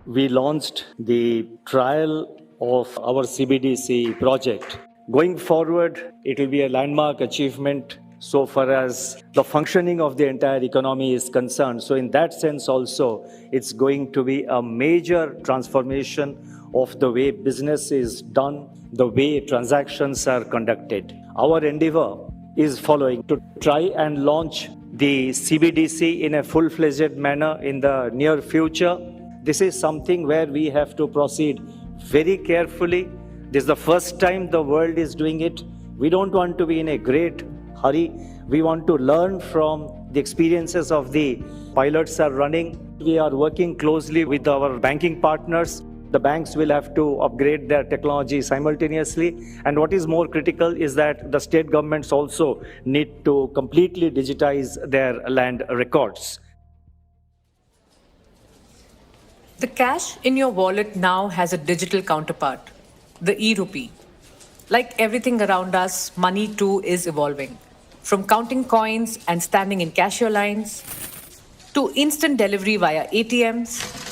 we launched the trial of our CBDC project. Going forward, it will be a landmark achievement so far as the functioning of the entire economy is concerned. So in that sense also, it's going to be a major transformation of the way business is done, the way transactions are conducted. Our endeavor is following to try and launch the CBDC in a full-fledged manner in the near future. This is something where we have to proceed very carefully. This is the first time the world is doing it. We don't want to be in a great hurry. We want to learn from the experiences of the pilots are running. We are working closely with our banking partners. The banks will have to upgrade their technology simultaneously. And what is more critical is that the state governments also need to completely digitize their land records. The cash in your wallet now has a digital counterpart, the e-rupee. Like everything around us, money too is evolving. From counting coins and standing in cashier lines, to instant delivery via ATMs,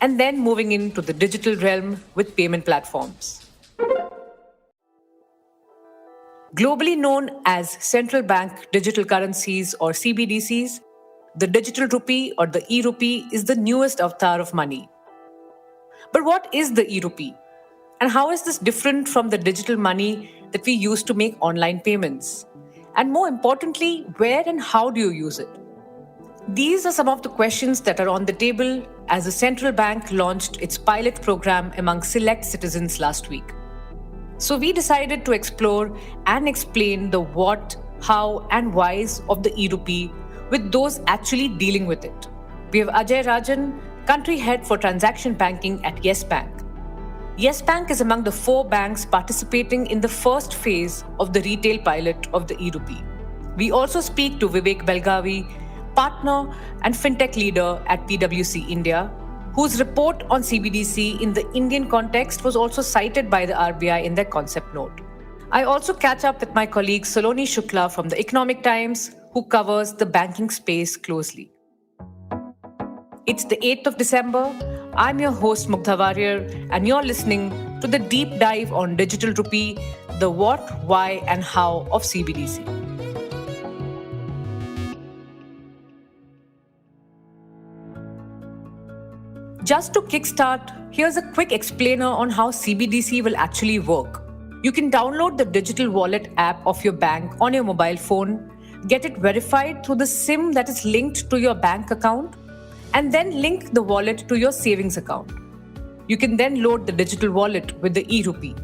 and then moving into the digital realm with payment platforms. Globally known as central bank digital currencies or CBDCs, the digital rupee or the e-rupee is the newest avatar of money. But what is the e-rupee? And how is this different from the digital money that we use to make online payments? And more importantly, where and how do you use it? These are some of the questions that are on the table as the central bank launched its pilot program among select citizens last week. So we decided to explore and explain the what, how, and whys of the e-rupee with those actually dealing with it. We have Ajay Rajan, country head for transaction banking at Yes Bank. Yes Bank is among the 4 banks participating in the first phase of the retail pilot of the e-rupee. We also speak to Vivek Belgavi, partner and fintech leader at PwC India, whose report on CBDC in the Indian context was also cited by the RBI in their concept note. I also catch up with my colleague Saloni Shukla from the Economic Times, who covers the banking space closely. It's the 8th of December. I'm your host Mugdha Warrior, and you're listening to the deep dive on digital rupee, the what, why, and how of CBDC. Just to kickstart, here's a quick explainer on how CBDC will actually work. You can download the digital wallet app of your bank on your mobile phone, get it verified through the SIM that is linked to your bank account, and then link the wallet to your savings account. You can then load the digital wallet with the e-rupee.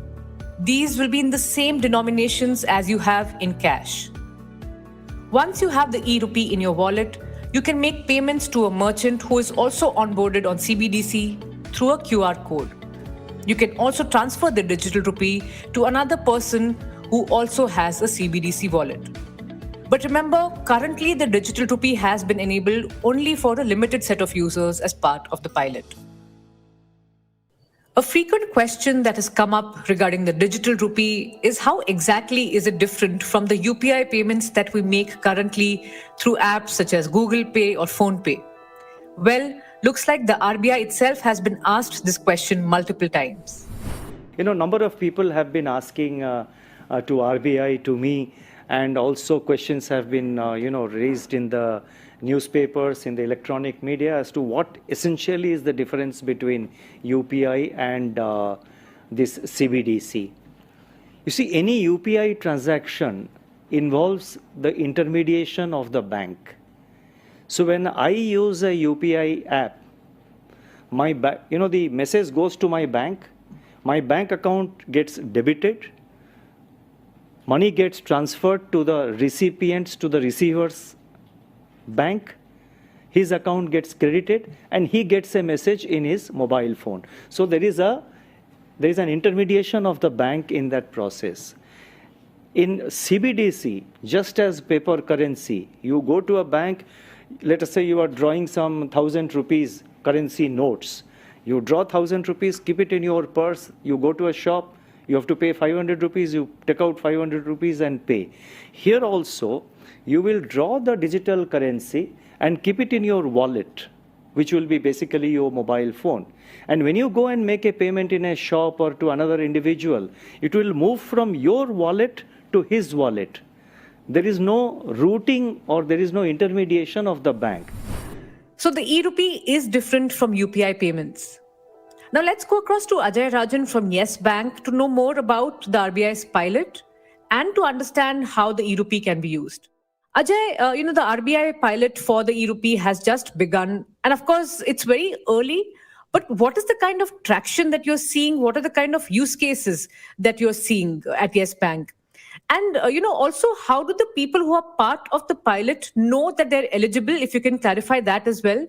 These will be in the same denominations as you have in cash. Once you have the e-rupee in your wallet, you can make payments to a merchant who is also onboarded on CBDC through a QR code. You can also transfer the digital rupee to another person who also has a CBDC wallet. But remember, currently the digital rupee has been enabled only for a limited set of users as part of the pilot. A frequent question that has come up regarding the digital rupee is how exactly is it different from the UPI payments that we make currently through apps such as Google Pay or Phone Pay? Well, looks like the RBI itself has been asked this question multiple times. Number of people have been asking to RBI, to me, and also questions have been, raised in the newspapers, in the electronic media as to what essentially is the difference between UPI and this CBDC. You see, any UPI transaction involves the intermediation of the bank. So when I use a UPI app, the message goes to my bank account gets debited, money gets transferred to the recipients, to the receiver's bank, his account gets credited, and he gets a message in his mobile phone. So there is an intermediation of the bank in that process. In CBDC, just as paper currency, you go to a bank, let us say you are drawing some 1,000 rupees currency notes. You draw 1,000 rupees, keep it in your purse, you go to a shop, you have to pay 500 rupees, you take out 500 rupees and pay. Here also, you will draw the digital currency and keep it in your wallet. which will be basically your mobile phone. And when you go and make a payment in a shop or to another individual, it will move from your wallet to his wallet. There is no routing or there is no intermediation of the bank. So the e-rupee is different from UPI payments. Now let's go across to Ajay Rajan from Yes Bank to know more about the RBI's pilot and to understand how the e-rupee can be used. Ajay, the RBI pilot for the e-rupee has just begun. And of course, it's very early. But what is the kind of traction that you're seeing? What are the kind of use cases that you're seeing at Yes Bank? And, also, how do the people who are part of the pilot know that they're eligible, if you can clarify that as well?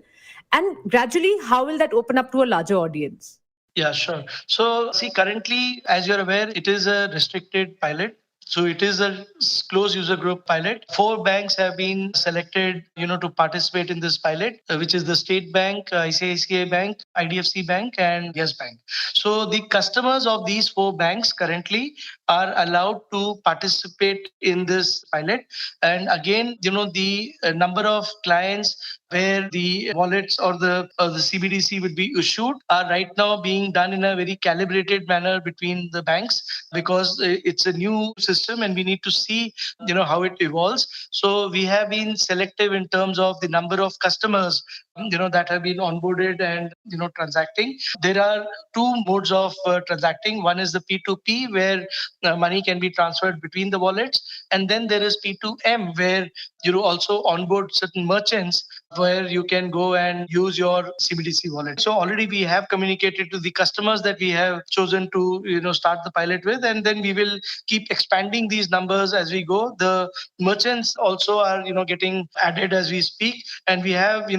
And gradually, how will that open up to a larger audience? Yeah, sure. So, see, currently, as you're aware, it is a restricted pilot. So it is a closed user group pilot. 4 banks have been selected, to participate in this pilot, which is the State Bank, ICICI Bank, IDFC Bank, and Yes Bank. So the customers of these 4 banks currently are allowed to participate in this pilot. And again, the number of clients where the wallets or the CBDC would be issued are right now being done in a very calibrated manner between the banks, because it's a new system and we need to see how it evolves. So we have been selective in terms of the number of customers that have been onboarded and transacting. There are 2 modes of transacting. One is the P2P, where money can be transferred between the wallets, and then there is P2M, where you also onboard certain merchants where you can go and use your CBDC wallet. So already we have communicated to the customers that we have chosen to start the pilot with, and then we will keep expanding these numbers as we go. The merchants also are getting added as we speak, and we have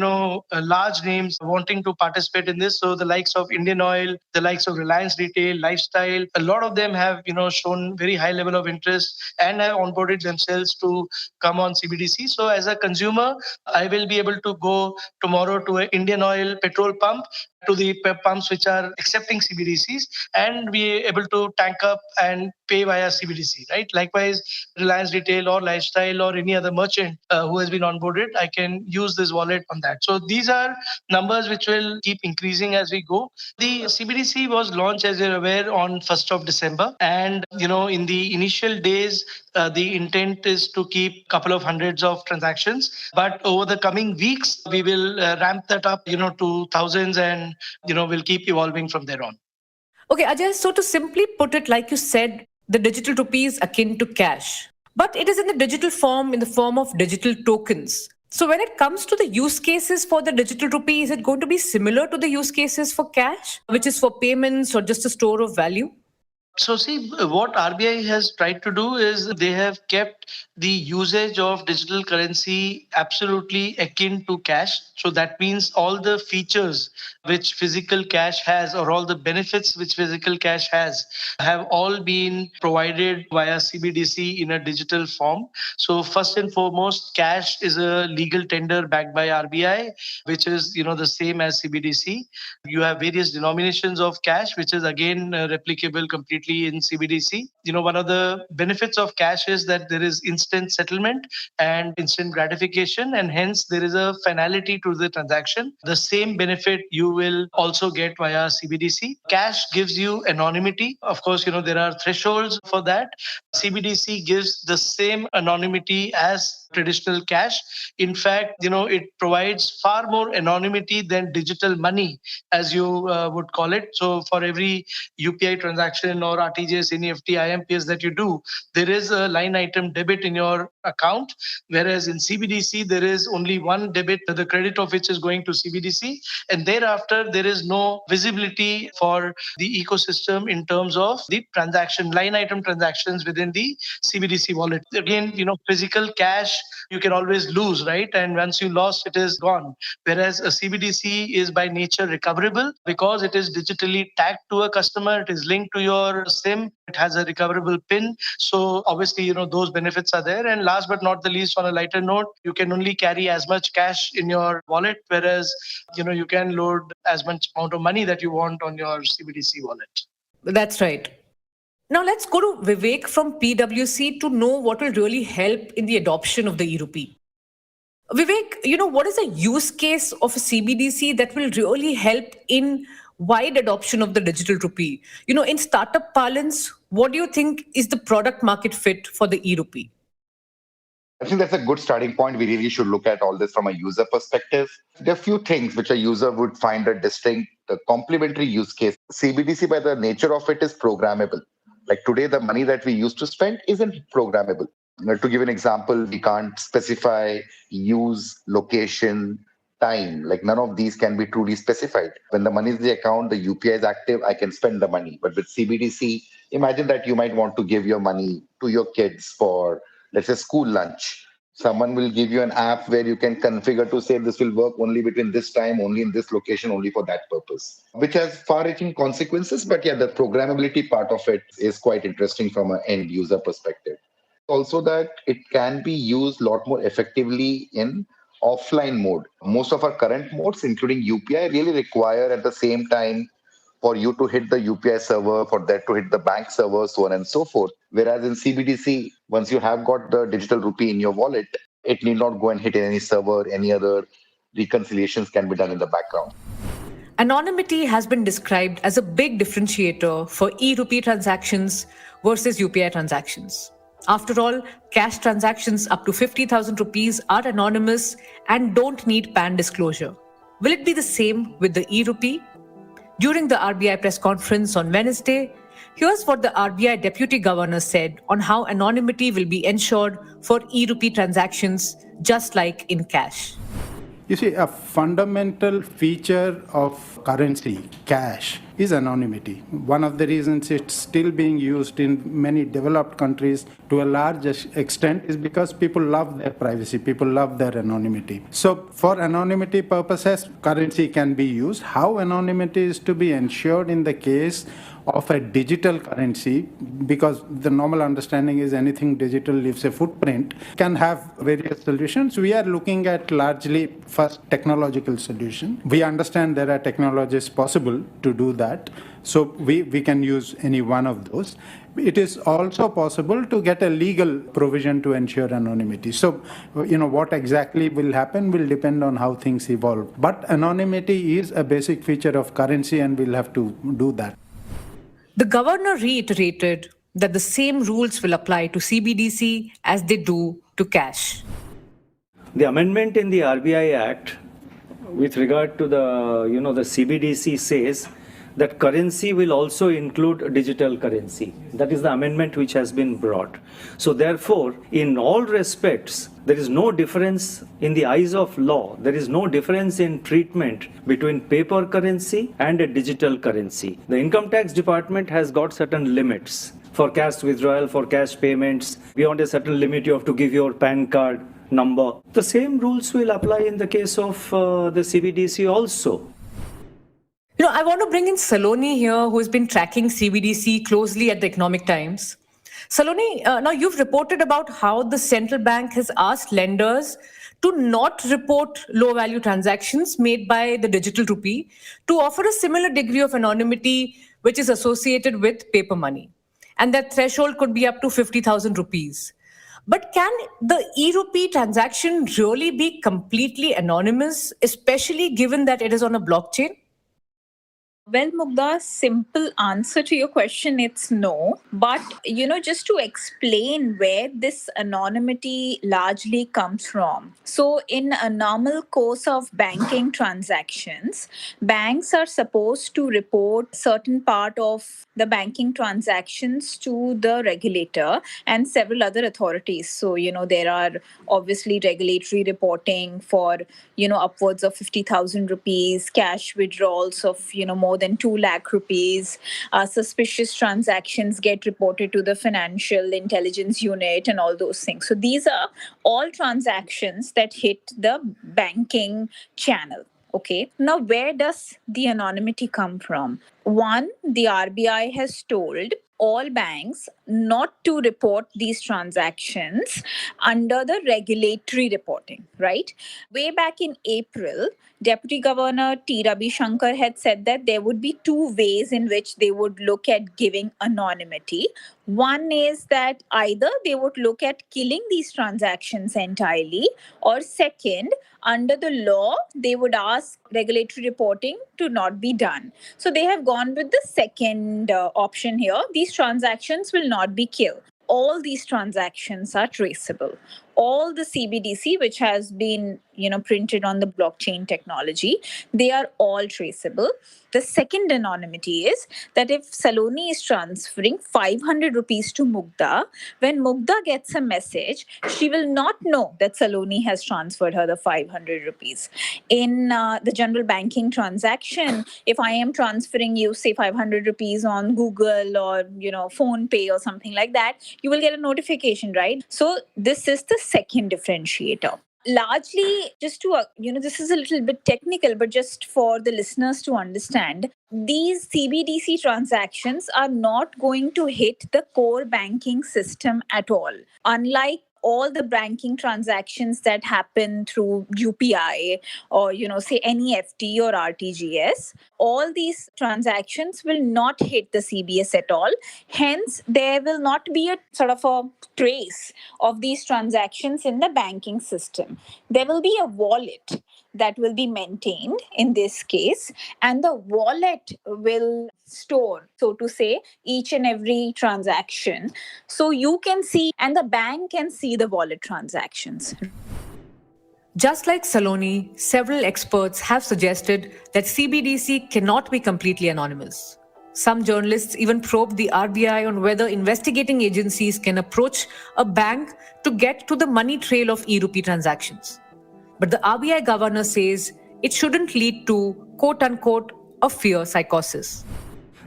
large names wanting to participate in this. So the likes of Indian Oil, the likes of Reliance Retail, Lifestyle, a lot of them have shown very high level of interest and have onboarded themselves to come on CBDC. So as a consumer, I will be able to go tomorrow to an Indian Oil petrol pump, to the pumps which are accepting CBDCs, and be able to tank up and pay via CBDC, right? Likewise, Reliance Retail or Lifestyle or any other merchant who has been onboarded, I can use this wallet on that. So these are numbers which will keep increasing as we go. The CBDC was launched, as you're aware, on 1st of December. And, in the initial days, the intent is to keep a couple of hundreds of transactions. But over the coming weeks, we will ramp that up, to thousands, and, we'll keep evolving from there on. Okay, Ajay, so to simply put it, like you said, the digital rupee is akin to cash, but it is in the digital form, in the form of digital tokens. So when it comes to the use cases for the digital rupee, is it going to be similar to the use cases for cash, which is for payments or just a store of value? So see, what RBI has tried to do is they have kept the usage of digital currency absolutely akin to cash. So that means all the features which physical cash has, or all the benefits which physical cash has, have all been provided via CBDC in a digital form. So first and foremost, cash is a legal tender backed by RBI, which is the same as CBDC. You have various denominations of cash, which is again replicable completely in CBDC. One of the benefits of cash is that there is instant settlement and instant gratification, and hence there is a finality to the transaction. The same benefit you will also get via CBDC. Cash gives you anonymity. Of course, there are thresholds for that. CBDC gives the same anonymity as traditional cash. In fact, it provides far more anonymity than digital money, as you would call it. So for every UPI transaction or RTGS, NEFT, IMPS that you do, there is a line item debit in your account, whereas in CBDC, there is only one debit, the credit of which is going to CBDC. And thereafter, there is no visibility for the ecosystem in terms of the transaction, line item transactions within the CBDC wallet. Again, physical cash, you can always lose, right? And once you lost, it is gone. Whereas a CBDC is by nature recoverable because it is digitally tagged to a customer. It is linked to your SIM. It has a recoverable PIN. So obviously, those benefits are there. And last but not the least, on a lighter note, you can only carry as much cash in your wallet, whereas, you can load as much amount of money that you want on your CBDC wallet. That's right. Now let's go to Vivek from PwC to know what will really help in the adoption of the e-rupee. Vivek, what is a use case of a CBDC that will really help in wide adoption of the digital rupee? In startup parlance, what do you think is the product market fit for the e-rupee? I think that's a good starting point. We really should look at all this from a user perspective. There are a few things which a user would find a distinct, complementary use case. CBDC, by the nature of it, is programmable. Like today, the money that we used to spend isn't programmable. To give an example, we can't specify use, location, time. Like none of these can be truly specified. When the money is in the account, the UPI is active, I can spend the money. But with CBDC, imagine that you might want to give your money to your kids for, let's say, school lunch. Someone will give you an app where you can configure to say this will work only between this time, only in this location, only for that purpose, which has far reaching consequences. But yeah, the programmability part of it is quite interesting from an end user perspective. Also, that it can be used a lot more effectively in offline mode. Most of our current modes, including UPI, really require at the same time for you to hit the UPI server, for that to hit the bank server, so on and so forth. Whereas in CBDC, once you have got the digital rupee in your wallet, it need not go and hit any server, any other reconciliations can be done in the background. Anonymity has been described as a big differentiator for e-rupee transactions versus UPI transactions. After all, cash transactions up to 50,000 rupees are anonymous and don't need PAN disclosure. Will it be the same with the e-rupee? During the RBI press conference on Wednesday, here's what the RBI Deputy Governor said on how anonymity will be ensured for e-rupee transactions, just like in cash. You see, a fundamental feature of currency, cash, is anonymity. One of the reasons it's still being used in many developed countries to a large extent is because people love their privacy, people love their anonymity. So, for anonymity purposes, currency can be used. How anonymity is to be ensured in the case of a digital currency, because the normal understanding is anything digital leaves a footprint, can have various solutions. We are looking at largely first technological solution. We understand there are technologies possible to do that, so we can use any one of those. It is also possible to get a legal provision to ensure anonymity. So, what exactly will happen will depend on how things evolve. But anonymity is a basic feature of currency, and we'll have to do that. The governor reiterated that the same rules will apply to CBDC as they do to cash. The amendment in the RBI Act with regard to the CBDC says that currency will also include digital currency. That is the amendment which has been brought. So therefore, in all respects, there is no difference in the eyes of law. There is no difference in treatment between paper currency and a digital currency. The Income Tax Department has got certain limits for cash withdrawal, for cash payments. Beyond a certain limit, you have to give your PAN card number. The same rules will apply in the case of the CBDC also. I want to bring in Saloni here, who has been tracking CBDC closely at the Economic Times. Saloni, now you've reported about how the central bank has asked lenders to not report low-value transactions made by the digital rupee to offer a similar degree of anonymity which is associated with paper money. And that threshold could be up to 50,000 rupees. But can the e-rupee transaction really be completely anonymous, especially given that it is on a blockchain? Well, Mugda, simple answer to your question, it's no. But, just to explain where this anonymity largely comes from. So, in a normal course of banking transactions, banks are supposed to report certain part of the banking transactions to the regulator and several other authorities. So, there are obviously regulatory reporting for, upwards of 50,000 rupees, cash withdrawals of, more than 2 lakh rupees. Suspicious transactions get reported to the financial intelligence unit and all those things. So these are all transactions that hit the banking channel. Okay. Now, where does the anonymity come from? One, the RBI has told all banks not to report these transactions under the regulatory reporting, right? Way back in April, Deputy Governor T. Ravi Shankar had said that there would be two ways in which they would look at giving anonymity. One is that either they would look at killing these transactions entirely, or second, under the law, they would ask regulatory reporting to not be done. So they have gone with the second option here. These transactions will not be killed. All these transactions are traceable. All the CBDC, which has been printed on the blockchain technology, they are all traceable. The second anonymity is that if Saloni is transferring 500 rupees to Mugdha, when Mugdha gets a message, she will not know that Saloni has transferred her the 500 rupees. In the general banking transaction, if I am transferring you, say, 500 rupees on Google or, Phone Pay or something like that, you will get a notification, right? So this is the second differentiator. Largely, just to, this is a little bit technical, but just for the listeners to understand, these CBDC transactions are not going to hit the core banking system at all. Unlike all the banking transactions that happen through UPI or, say NEFT or RTGS, all these transactions will not hit the CBS at all. Hence, there will not be a sort of a trace of these transactions in the banking system. There will be a wallet that will be maintained in this case, and the wallet will store, so to say, each and every transaction. So you can see, and the bank can see the wallet transactions. Just like Saloni, several experts have suggested that CBDC cannot be completely anonymous. Some journalists even probed the RBI on whether investigating agencies can approach a bank to get to the money trail of e-rupee transactions. But the RBI governor says it shouldn't lead to, quote-unquote, a fear psychosis.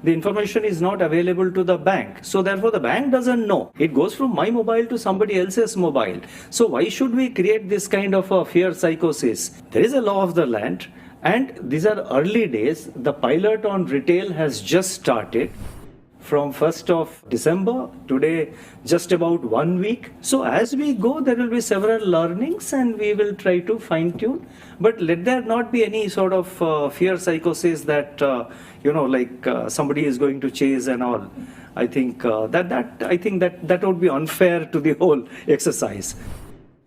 The information is not available to the bank. So therefore the bank doesn't know. It goes from my mobile to somebody else's mobile. So why should we create this kind of a fear psychosis? There is a law of the land, and these are early days. The pilot on retail has just started. From 1st of December, today just about 1 week. So as we go, there will be several learnings and we will try to fine tune. But let there not be any sort of fear psychosis that, somebody is going to chase and all. I think that would be unfair to the whole exercise.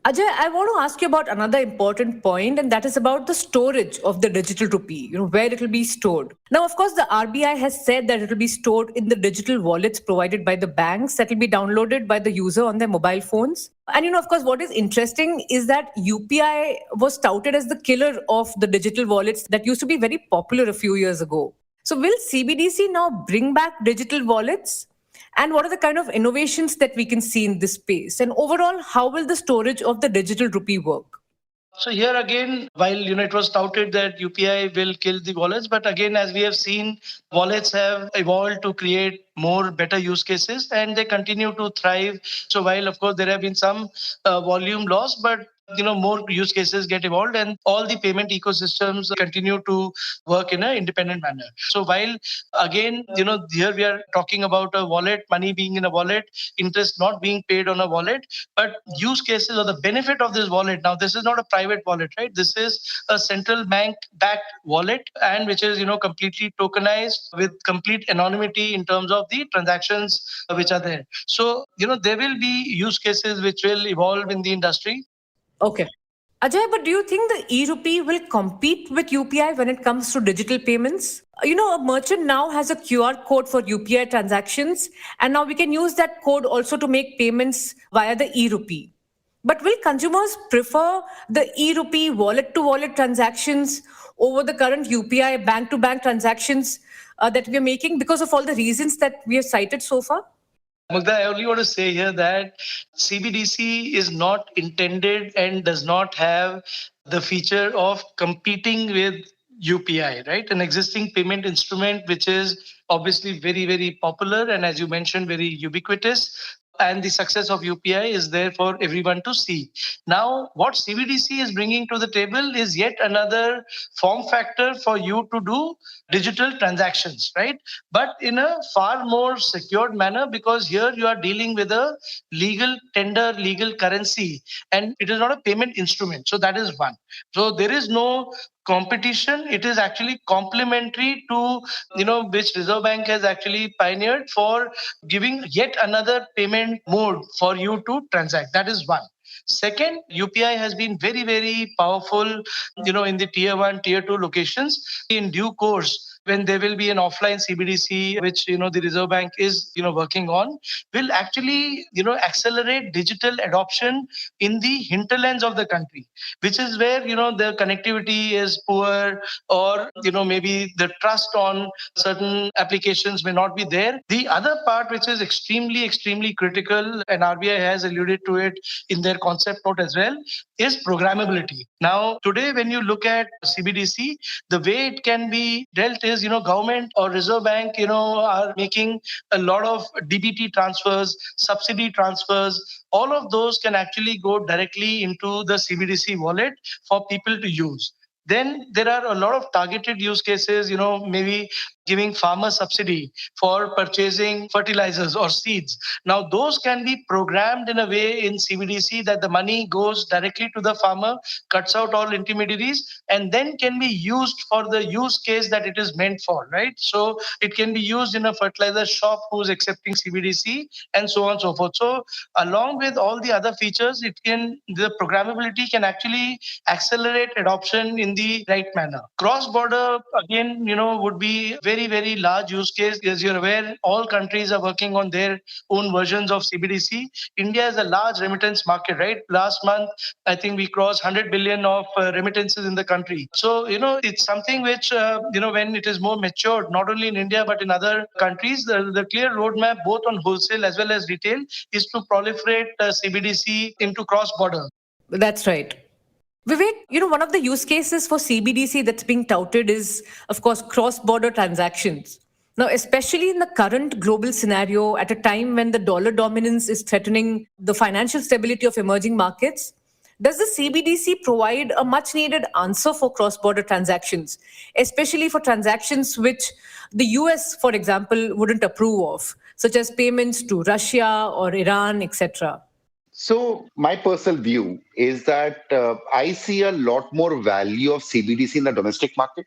Ajay, I want to ask you about another important point, and that is about the storage of the digital rupee, where it will be stored. Now, of course, the RBI has said that it will be stored in the digital wallets provided by the banks that will be downloaded by the user on their mobile phones. And, of course, what is interesting is that UPI was touted as the killer of the digital wallets that used to be very popular a few years ago. So will CBDC now bring back digital wallets? And what are the kind of innovations that we can see in this space? And overall, how will the storage of the digital rupee work? So here again, while it was touted that UPI will kill the wallets, but again, as we have seen, wallets have evolved to create more better use cases, and they continue to thrive. So while of course there have been some volume loss, but more use cases get evolved, and all the payment ecosystems continue to work in an independent manner. So while again, here we are talking about a wallet, money being in a wallet, interest not being paid on a wallet, but use cases or the benefit of this wallet. Now, this is not a private wallet, right? This is a central bank backed wallet, and which is completely tokenized with complete anonymity in terms of the transactions which are there. So there will be use cases which will evolve in the industry. Okay. Ajay, but do you think the e-rupee will compete with UPI when it comes to digital payments? A merchant now has a QR code for UPI transactions, and now we can use that code also to make payments via the e-rupee. But will consumers prefer the e-rupee wallet-to-wallet transactions over the current UPI bank-to-bank transactions that we are making because of all the reasons that we have cited so far? Mugdha, I only want to say here that CBDC is not intended and does not have the feature of competing with UPI, right? An existing payment instrument which is obviously very, very popular and, as you mentioned, very ubiquitous. and the success of UPI is there for everyone to see. Now, what CBDC is bringing to the table is yet another form factor for you to do digital transactions, right? But in a far more secured manner, because here you are dealing with a legal tender, legal currency, and it is not a payment instrument. So that is one. So there is no competition. It is actually complementary to, which Reserve Bank has actually pioneered for giving yet another payment mode for you to transact. That is one. Second, UPI has been very, very powerful, in the tier one, tier two locations. In due course, when there will be an offline CBDC, which, the Reserve Bank is, working on, will actually, accelerate digital adoption in the hinterlands of the country, which is where, the connectivity is poor, or, maybe the trust on certain applications may not be there. The other part, which is extremely, extremely critical, and RBI has alluded to it in their concept note as well, is programmability. Now, today, when you look at CBDC, the way it can be dealt is, government or Reserve Bank, are making a lot of DBT transfers, subsidy transfers. All of those can actually go directly into the CBDC wallet for people to use. Then there are a lot of targeted use cases, maybe giving farmer subsidy for purchasing fertilizers or seeds. Now, those can be programmed in a way in CBDC that the money goes directly to the farmer, cuts out all intermediaries, and then can be used for the use case that it is meant for, right? So it can be used in a fertilizer shop who's accepting CBDC, and so on and so forth. So along with all the other features, the programmability can actually accelerate adoption in the right manner. Cross-border, again, would be very, very large use case. As you're aware, all countries are working on their own versions of CBDC. India is a large remittance market, right? Last month, I think we crossed 100 billion of remittances in the country. So, it's something which, when it is more matured, not only in India, but in other countries, the clear roadmap, both on wholesale as well as retail, is to proliferate CBDC into cross-border. That's right. Vivek, one of the use cases for CBDC that's being touted is, of course, cross-border transactions. Now, especially in the current global scenario, at a time when the dollar dominance is threatening the financial stability of emerging markets, does the CBDC provide a much needed answer for cross-border transactions, especially for transactions which the US, for example, wouldn't approve of, such as payments to Russia or Iran, etc.? So my personal view is that I see a lot more value of CBDC in the domestic market.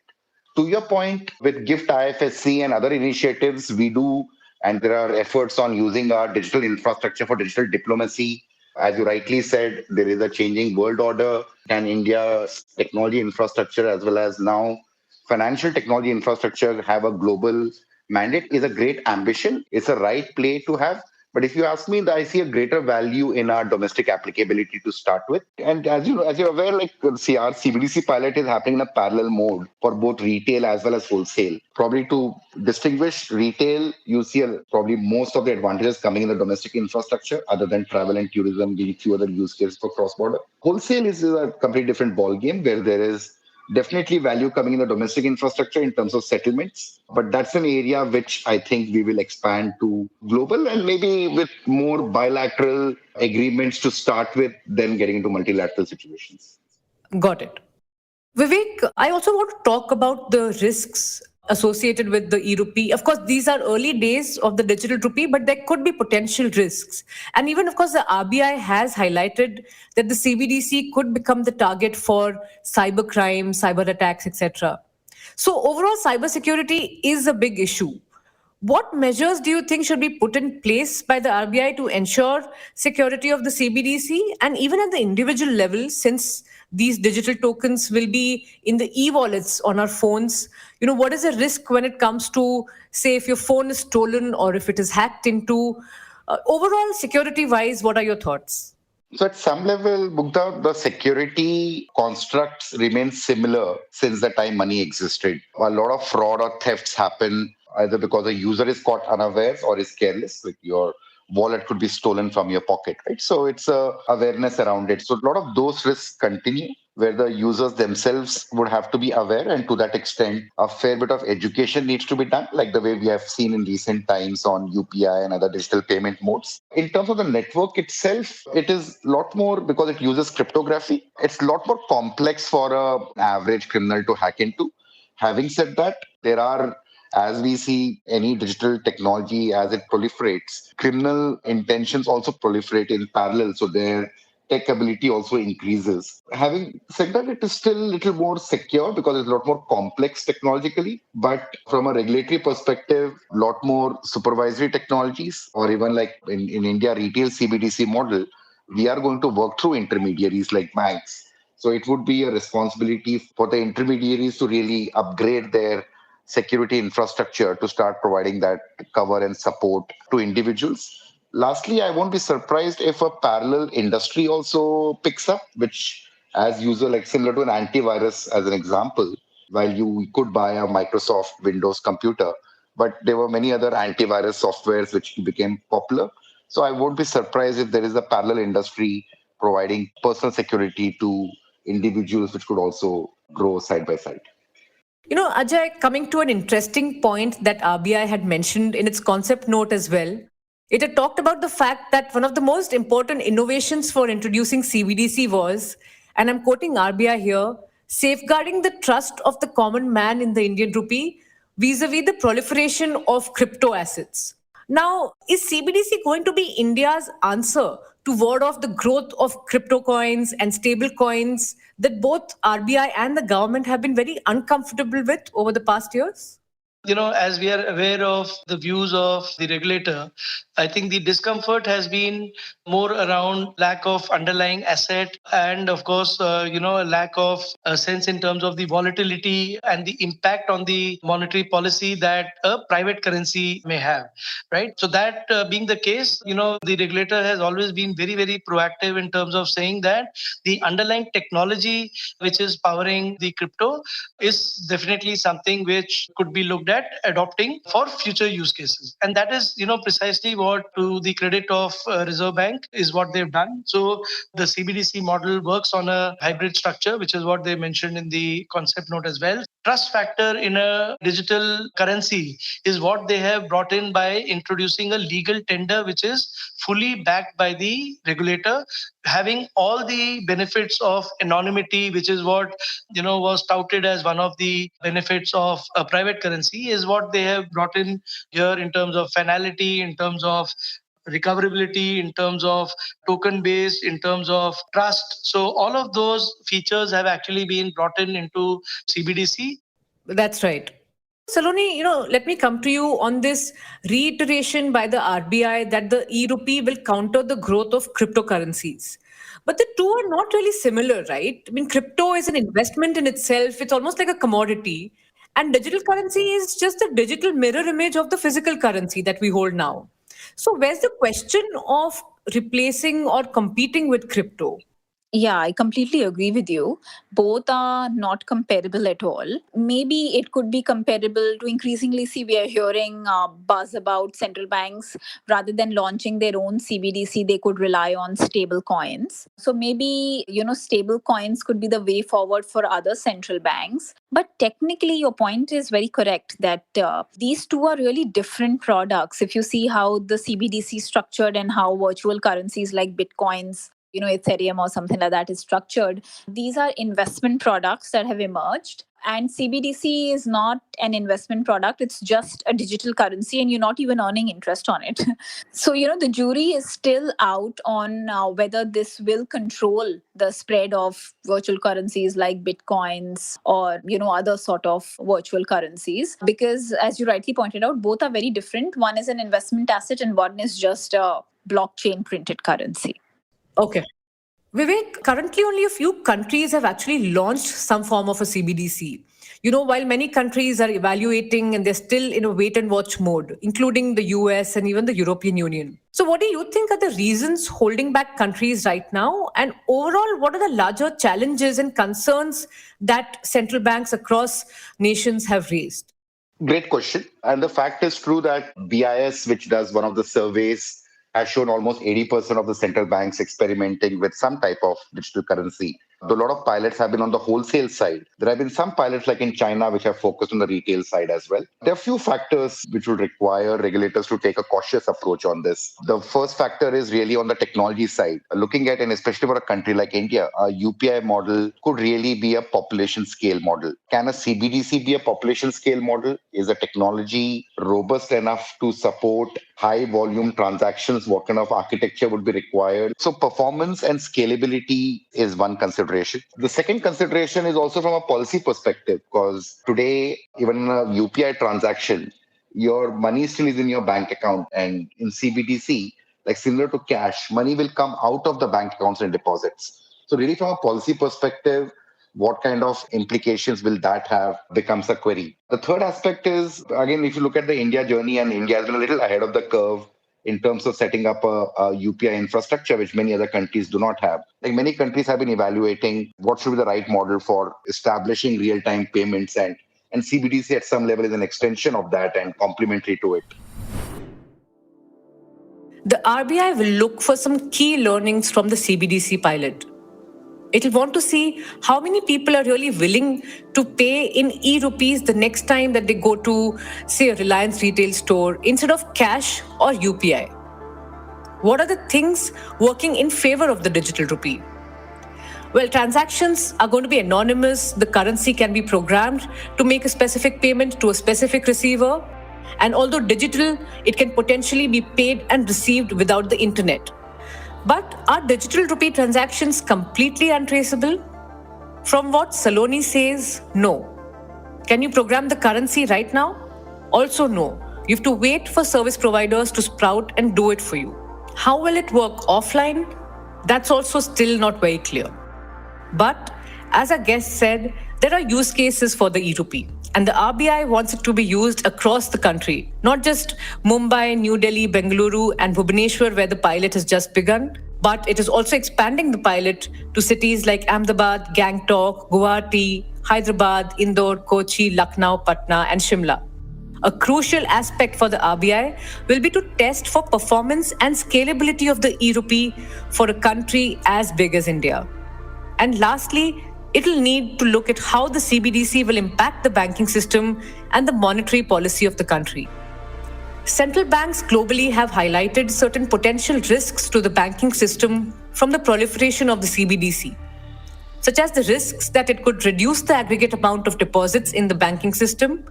To your point, with GIFT IFSC and other initiatives, we do, and there are efforts on using our digital infrastructure for digital diplomacy. As you rightly said, there is a changing world order, and India's technology infrastructure, as well as now financial technology infrastructure, have a global mandate. Is a great ambition. It's a right play to have. But if you ask me, I see a greater value in our domestic applicability to start with. And as you're aware, like our CBDC pilot is happening in a parallel mode for both retail as well as wholesale. Probably to distinguish retail, you see probably most of the advantages coming in the domestic infrastructure, other than travel and tourism, being few other use cases for cross-border. Wholesale is a completely different ballgame where there is definitely value coming in the domestic infrastructure in terms of settlements. But that's an area which I think we will expand to global, and maybe with more bilateral agreements to start with, then getting into multilateral situations. Got it. Vivek, I also want to talk about the risks associated with the e-rupee. Of course, these are early days of the digital rupee, but there could be potential risks. And even, of course, the RBI has highlighted that the CBDC could become the target for cybercrime, cyber attacks, etc. So overall, cybersecurity is a big issue. What measures do you think should be put in place by the RBI to ensure security of the CBDC, and even at the individual level, since these digital tokens will be in the e-wallets on our phones? What is the risk when it comes to, say, if your phone is stolen or if it is hacked into? Overall, security-wise, what are your thoughts? So at some level, Mugdha, the security constructs remain similar since the time money existed. A lot of fraud or thefts happen either because a user is caught unawares or is careless, like your wallet could be stolen from your pocket, right? So it's a awareness around it. So a lot of those risks continue. where the users themselves would have to be aware. And to that extent, a fair bit of education needs to be done, like the way we have seen in recent times on UPI and other digital payment modes. In terms of the network itself, it is a lot more, because it uses cryptography, it's a lot more complex for an average criminal to hack into. Having said that, there are, as we see any digital technology as it proliferates, criminal intentions also proliferate in parallel. So their tech ability also increases. Having said that, it is still a little more secure because it's a lot more complex technologically. But from a regulatory perspective, a lot more supervisory technologies, or even like in India, retail CBDC model, we are going to work through intermediaries like banks. So it would be a responsibility for the intermediaries to really upgrade their security infrastructure to start providing that cover and support to individuals. Lastly, I won't be surprised if a parallel industry also picks up, which, as user, like similar to an antivirus as an example, while you could buy a Microsoft Windows computer, but there were many other antivirus softwares which became popular. So I won't be surprised if there is a parallel industry providing personal security to individuals, which could also grow side by side. Ajay, coming to an interesting point that RBI had mentioned in its concept note as well, it had talked about the fact that one of the most important innovations for introducing CBDC was, and I'm quoting RBI here, safeguarding the trust of the common man in the Indian rupee vis-a-vis the proliferation of crypto assets. Now, is CBDC going to be India's answer to ward off the growth of crypto coins and stable coins that both RBI and the government have been very uncomfortable with over the past years? As we are aware of the views of the regulator, I think the discomfort has been more around lack of underlying asset and, of course, a lack of a sense in terms of the volatility and the impact on the monetary policy that a private currency may have, right? So that being the case, the regulator has always been very, very proactive in terms of saying that the underlying technology which is powering the crypto is definitely something which could be looked at adopting for future use cases. And that is, precisely what, to the credit of Reserve Bank, is what they've done. So the CBDC model works on a hybrid structure, which is what they mentioned in the concept note as well. Trust factor in a digital currency is what they have brought in by introducing a legal tender, which is fully backed by the regulator, having all the benefits of anonymity, which is what was touted as one of the benefits of a private currency, is what they have brought in here in terms of finality, in terms of recoverability, in terms of token based, in terms of trust. So all of those features have actually been brought in into CBDC. That's right. Saloni, let me come to you on this reiteration by the RBI that the e-rupee will counter the growth of cryptocurrencies. But the two are not really similar, right? I mean, crypto is an investment in itself. It's almost like a commodity. And digital currency is just a digital mirror image of the physical currency that we hold now. So where's the question of replacing or competing with crypto? Yeah, I completely agree with you. Both are not comparable at all. Maybe it could be comparable to, increasingly see we are hearing buzz about central banks, rather than launching their own CBDC, they could rely on stable coins. So maybe, stable coins could be the way forward for other central banks. But technically, your point is very correct that these two are really different products. If you see how the CBDC is structured and how virtual currencies like Bitcoins, Ethereum or something like that is structured. These are investment products that have emerged. And CBDC is not an investment product. It's just a digital currency and you're not even earning interest on it. So, the jury is still out on whether this will control the spread of virtual currencies like Bitcoins or, other sort of virtual currencies. Because as you rightly pointed out, both are very different. One is an investment asset and one is just a blockchain printed currency. Okay. Vivek, currently only a few countries have actually launched some form of a CBDC. While many countries are evaluating and they're still in a wait and watch mode, including the US and even the European Union. So what do you think are the reasons holding back countries right now? And overall, what are the larger challenges and concerns that central banks across nations have raised? Great question. And the fact is true that BIS, which does one of the surveys, has shown almost 80% of the central banks experimenting with some type of digital currency Though a lot of pilots have been on the wholesale side, there have been some pilots like in China which have focused on the retail side as well. There are a few factors which will require regulators to take a cautious approach on this. The first factor is really on the technology side. Looking at, and especially for a country like India, a UPI model could really be a population scale model. Can a CBDC be a population scale model? Is the technology robust enough to support high volume transactions? What kind of architecture would be required? So performance and scalability is one consideration. The second consideration is also from a policy perspective, because today, even in a UPI transaction, your money still is in your bank account, and in CBDC, like similar to cash, money will come out of the bank accounts and deposits. So really from a policy perspective, what kind of implications will that have becomes a query. The third aspect is, again, if you look at the India journey, and India has been a little ahead of the curve in terms of setting up a UPI infrastructure, which many other countries do not have. Like many countries have been evaluating what should be the right model for establishing real-time payments, and CBDC at some level is an extension of that and complementary to it. The RBI will look for some key learnings from the CBDC pilot. It will want to see how many people are really willing to pay in e-rupees the next time that they go to, say, a Reliance retail store instead of cash or UPI. What are the things working in favor of the digital rupee? Well, transactions are going to be anonymous. The currency can be programmed to make a specific payment to a specific receiver. And although digital, it can potentially be paid and received without the internet. But are digital rupee transactions completely untraceable? From what Saloni says, no. Can you program the currency right now? Also, no. You have to wait for service providers to sprout and do it for you. How will it work offline? That's also still not very clear. But as our guest said, there are use cases for the e-rupee. And the RBI wants it to be used across the country, not just Mumbai, New Delhi, Bengaluru, and Bhubaneswar, where the pilot has just begun, but it is also expanding the pilot to cities like Ahmedabad, Gangtok, Guwahati, Hyderabad, Indore, Kochi, Lucknow, Patna, and Shimla. A crucial aspect for the RBI will be to test for performance and scalability of the e-rupee for a country as big as India. And lastly, it will need to look at how the CBDC will impact the banking system and the monetary policy of the country. Central banks globally have highlighted certain potential risks to the banking system from the proliferation of the CBDC, such as the risks that it could reduce the aggregate amount of deposits in the banking system,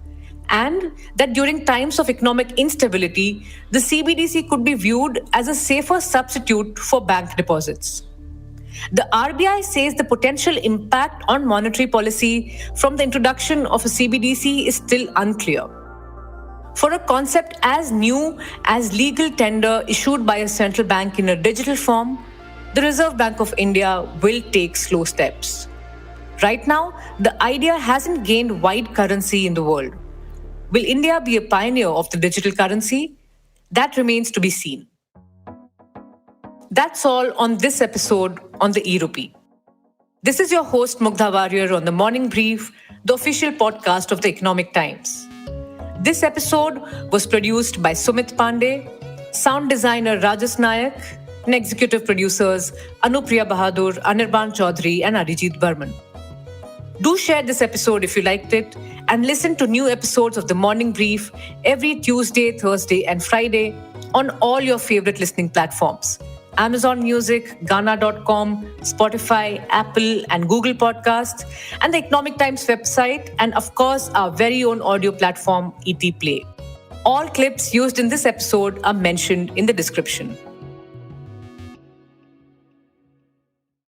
and that during times of economic instability, the CBDC could be viewed as a safer substitute for bank deposits. The RBI says the potential impact on monetary policy from the introduction of a CBDC is still unclear. For a concept as new as legal tender issued by a central bank in a digital form, the Reserve Bank of India will take slow steps. Right now, the idea hasn't gained wide currency in the world. Will India be a pioneer of the digital currency? That remains to be seen. That's all on this episode on the e-rupee. This is your host Mugdha Warrior on the Morning Brief, the official podcast of the Economic Times. This episode was produced by Sumit Pandey, sound designer Rajas Nayak, and executive producers Anupriya Bahadur, Anirban Chaudhary, and Arijit Burman. Do share this episode if you liked it, and listen to new episodes of the Morning Brief every Tuesday, Thursday, and Friday on all your favorite listening platforms: Amazon Music, Ghana.com, Spotify, Apple, and Google Podcasts, and the Economic Times website, and of course, our very own audio platform, ET Play. All clips used in this episode are mentioned in the description.